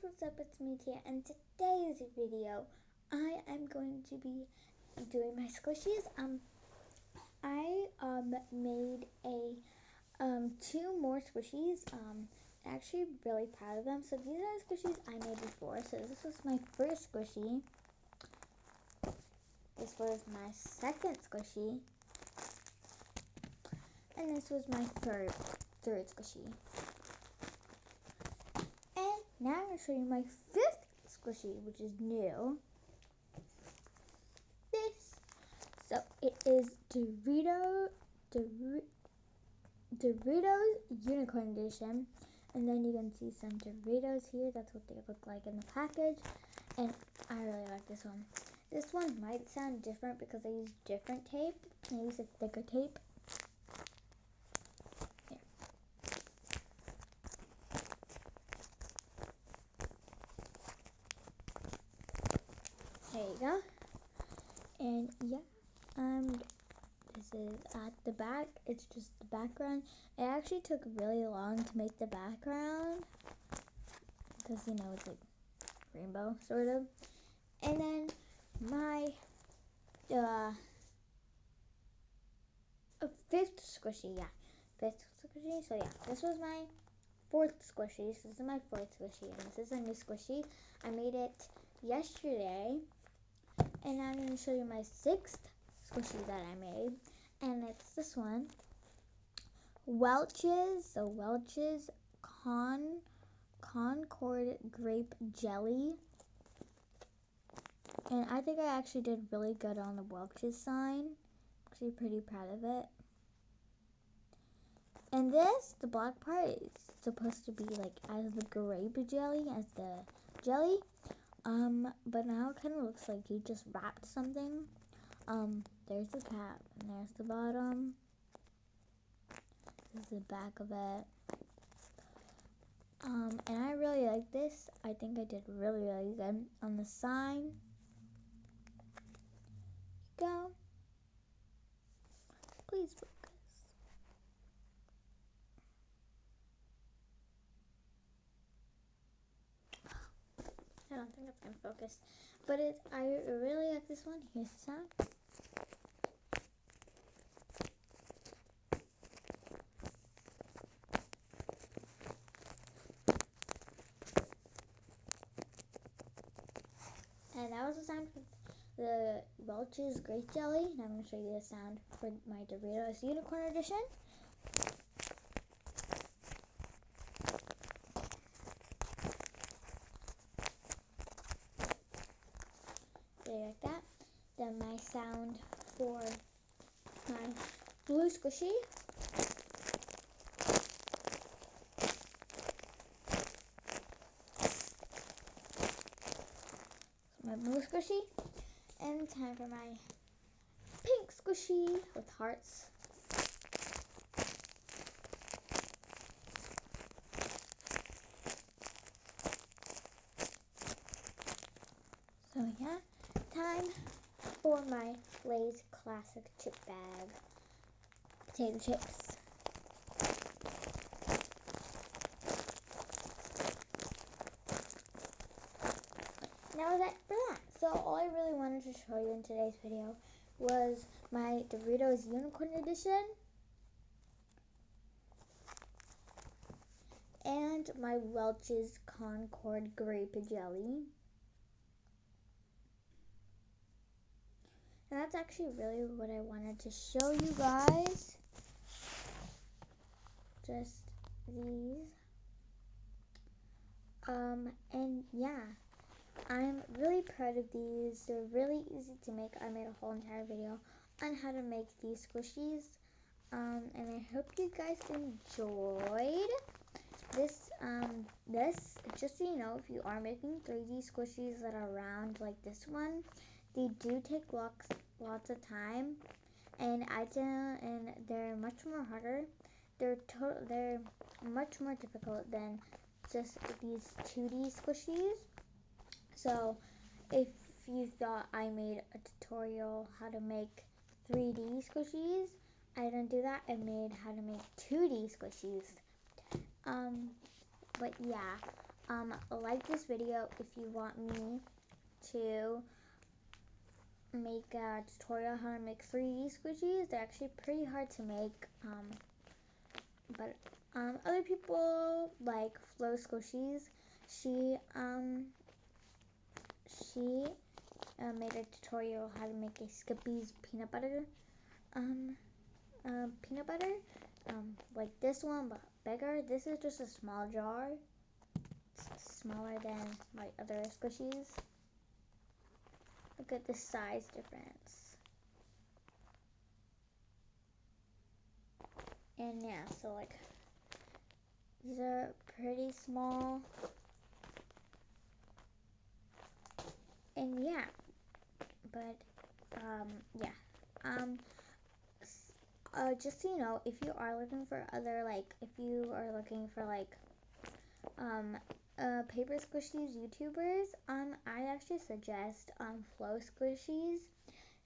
what's up, it's me Tia, and today's video I am going to be doing my squishies. I made a two more squishies. Actually really proud of them. So these are the squishies I made before. So this was my first squishy. This was my second squishy. And this was my third squishy. And now I'm going to show you my fifth squishy, which is new. So it is Doritos Unicorn Edition. And then you can see some Doritos here. That's what they look like in the package. And I really like this one. This one might sound different because I use different tape. I use a thicker tape. Here. There you go. And yeah, this is at the back. It's just the background. It actually took really long to make the background because it's like rainbow sort of. And then my fifth squishy, So yeah, this was my fourth squishy. This is my fourth squishy, and this is a new squishy. I made it yesterday, and I'm going to show you my sixth squishy that I made, and it's this one. Welch's Concord Grape Jelly. And I think I actually did really good on the Welch's sign. Actually pretty proud of it. And this, the black part, is supposed to be like as the grape jelly, as the jelly. But now it kind of looks like he just wrapped something. There's the cap, and there's the bottom. This is the back of it. And I really like this. I think I did really, really good on the sign. Go. Please focus. I don't think it's gonna focus, but I really like this one. Here's the sound. And that was the sound for the Welch's Grape Jelly. Now I'm going to show you the sound for my Doritos Unicorn Edition. There, like that. Then my sound for my blue squishy. My blue squishy. And time for my pink squishy with hearts. So yeah, time for my Lay's Classic Chip Bag. Potato chips. Now that's for that. So all I really wanted to show you in today's video was my Doritos Unicorn Edition and my Welch's Concord Grape Jelly. And that's actually really what I wanted to show you guys. Just these. And yeah, I'm really proud of these. They're really easy to make. I made a whole entire video on how to make these squishies. And I hope you guys enjoyed this. Just so you know, if you are making 3D squishies that are round like this one, they do take lots of time, and they're much more harder. They're much more difficult than just these 2D squishies. So if you thought I made a tutorial how to make 3D squishies, I didn't do that. I made how to make 2D squishies. But yeah, like this video if you want me to make a tutorial how to make 3D squishies. They're actually pretty hard to make, but other people like Flo Squishies. She made a tutorial how to make a Skippy's peanut butter like this one but bigger. This is just a small jar. It's smaller than my other squishies. Look at the size difference. And yeah, so like these are pretty small. And yeah, but yeah. Just so you know, if you are looking for paper squishies YouTubers, I actually suggest Flo Squishies.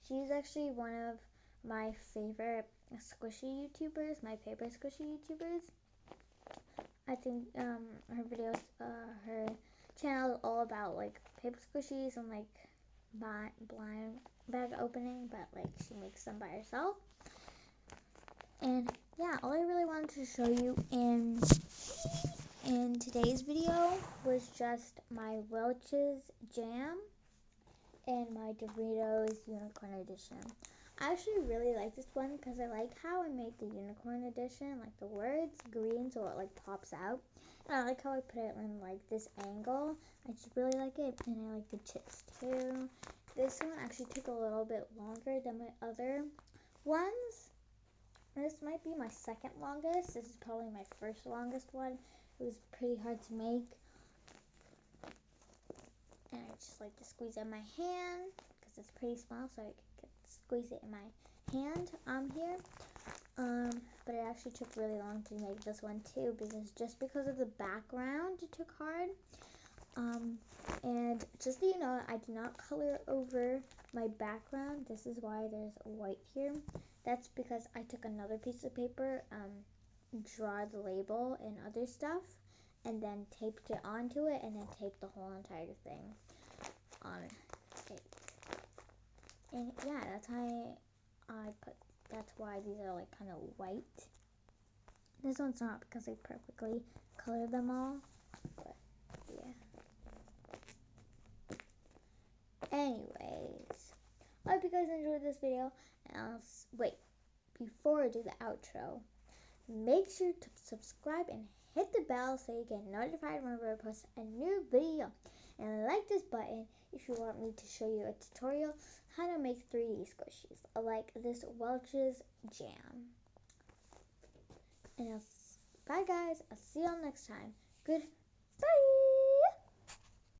She's actually one of my favorite squishy YouTubers, my paper squishy YouTubers. I think her videos, her channel is all about like paper squishies and like blind bag opening, but like she makes them by herself. And yeah, all I really wanted to show you in today's video was just my Welch's Jam and my Doritos Unicorn Edition. I actually really like this one because I like how I made the Unicorn Edition, like the words green so it like pops out. And I like how I put it in like this angle. I just really like it, and I like the chips too. This one actually took a little bit longer than my other ones. This might be my second longest. This is probably my first longest one. It was pretty hard to make. And I just like to squeeze it in my hand because it's pretty small, so I can squeeze it in my hand here. But it actually took really long to make this one too, because of the background it took hard. And just so you know, I did not color over my background. This is why there's white here. That's because I took another piece of paper, draw the label and other stuff, and then taped it onto it, and then taped the whole entire thing on tape. And yeah, that's why these are like kind of white. This one's not because I perfectly colored them all, but yeah. Anyways, I hope you guys enjoyed this video. And wait, before I do the outro, make sure to subscribe and hit the bell so you get notified whenever I post a new video. And like this button if you want me to show you a tutorial how to make 3D squishies like this Welch's Jam. And bye guys, I'll see y'all next time. Goodbye.